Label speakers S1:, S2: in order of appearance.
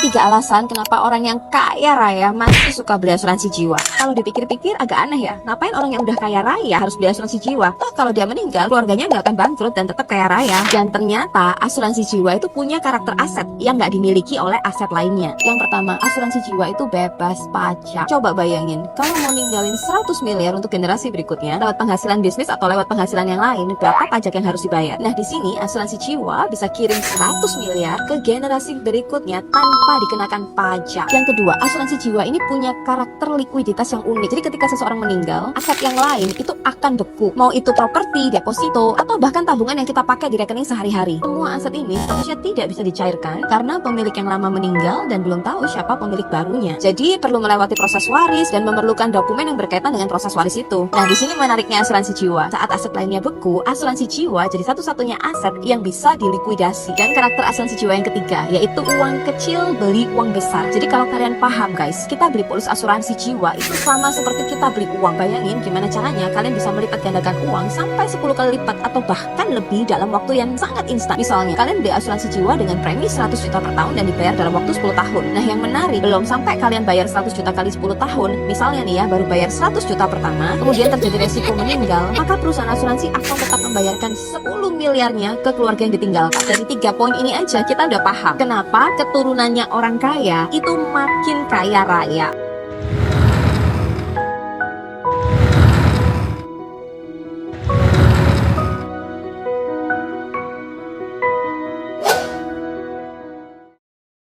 S1: 3 alasan kenapa orang yang kaya raya masih suka beli asuransi jiwa. Kalau dipikir-pikir agak aneh ya, ngapain orang yang udah kaya raya harus beli asuransi jiwa? Toh kalau dia meninggal, keluarganya nggak akan bangkrut dan tetap kaya raya. Dan ternyata asuransi jiwa itu punya karakter aset yang nggak dimiliki oleh aset lainnya. Yang pertama, asuransi jiwa itu bebas pajak. Coba bayangin, kalau mau ninggalin 100 miliar untuk generasi berikutnya lewat penghasilan bisnis atau lewat penghasilan yang lain, berapa pajak yang harus dibayar? Nah, di sini asuransi jiwa bisa kirim 100 miliar ke generasi berikutnya tanpa dikenakan pajak. Yang kedua, asuransi jiwa ini punya karakter likuiditas yang unik. Jadi ketika seseorang meninggal, aset yang lain itu akan beku. Mau itu properti, deposito, atau bahkan tabungan yang kita pakai di rekening sehari-hari. Semua aset ini seharusnya tidak bisa dicairkan karena pemilik yang lama meninggal dan belum tahu siapa pemilik barunya. Jadi perlu melewati proses waris dan memerlukan dokumen yang berkaitan dengan proses waris itu. Nah, di sini menariknya asuransi jiwa. Saat aset lainnya beku, asuransi jiwa jadi satu-satunya aset yang bisa dilikuidasi. Dan karakter asuransi jiwa yang ketiga, yaitu uang kecil beli uang besar. Jadi kalau kalian paham guys, kita beli polis asuransi jiwa itu sama seperti kita beli uang. Bayangin gimana caranya kalian bisa melipat gandakan uang sampai 10 kali lipat atau bahkan lebih dalam waktu yang sangat instan. Misalnya, kalian beli asuransi jiwa dengan premi 100 juta per tahun dan dibayar dalam waktu 10 tahun. Nah, yang menarik, belum sampai kalian bayar 100 juta kali 10 tahun, misalnya nih ya, baru bayar 100 juta pertama, kemudian terjadi resiko meninggal, maka perusahaan asuransi akan tetap membayarkan 10 miliarnya ke keluarga yang ditinggalkan. Dari 3 poin ini aja kita udah paham kenapa keturunannya orang kaya itu makin kaya raya.